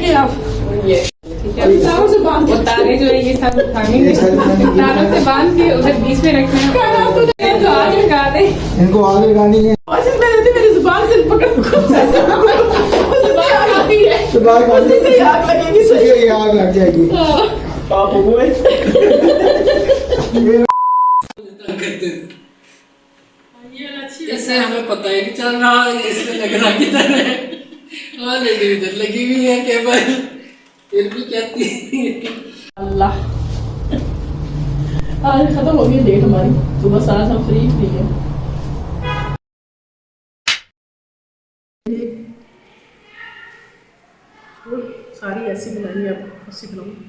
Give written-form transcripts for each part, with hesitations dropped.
कि आप ये तारों से बांध के तारे जो है ये सब उठाएंगे, तारों से बांध के उधर बीच में रखना है। तो आगे लगा दे, इनको आगे लगानी है। अच्छा मेरी जुबान से पकड़ उसी से आग लगेगी, ये आग लग जाएगी। आप हुए जैसे हमें पता है कि चल रहा है, इसमें लग रहा किधर है, हाँ लेकिन इधर लगी हुई है केबल, फिर भी कहती है। अल्लाह आज खत्म हो गई डेट हमारी, तो बस आज हम फ्री है। सारी ऐसी बनाएंगे, अब ऐसी बनाऊंगी।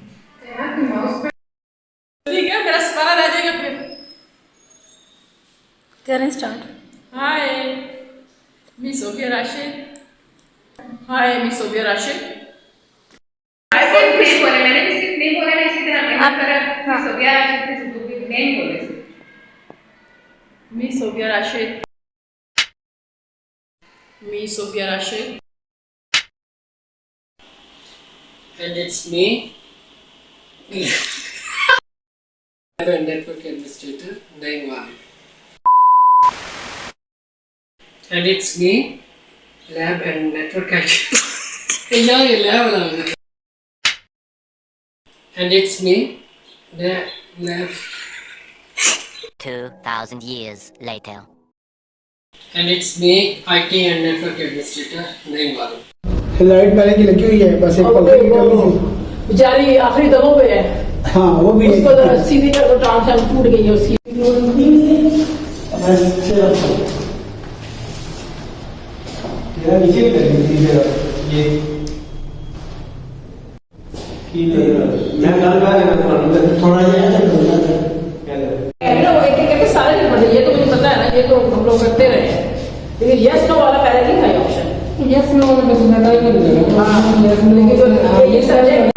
ठीक है, मेरा सवाल आ जाएगा फिर। करें start. Hi miss Sophia Rashid. Hi miss Sophia Rashid. ऐसे नहीं बोले, मैंने भी सिर्फ नहीं बोला ना, इसी तरह आप मिस सोफिया राशिद से शुरू नहीं बोले। Miss Sophia Rashid, miss Sophia Rashid. And it's me, Lab and Network Administrator, Naingwal. And it's me, Lab and Network Administrator. ये lab वाला है. And it's me, the Lab. 2,000 years later. And it's me, IT and Network Administrator, Naingwal. Light पहले की लगी हुई है, बस एक पंखे की कमी थी। बेचारी आखिरी दमों पे है। हाँ वो भी उसको तो सीधी कर दो, ट्रांसफार्मर टूट गई है उसकी। नीचे मैं थोड़ा एक एक करके सारे नहीं पड़े, ये तो मुझे पता है ना, ये तो हम लोग करते रहे हैं, लेकिन यस नो वाला पहले नहीं था option. Yes, no, but it's not हाँ, लेकिन ये सब्जेक्ट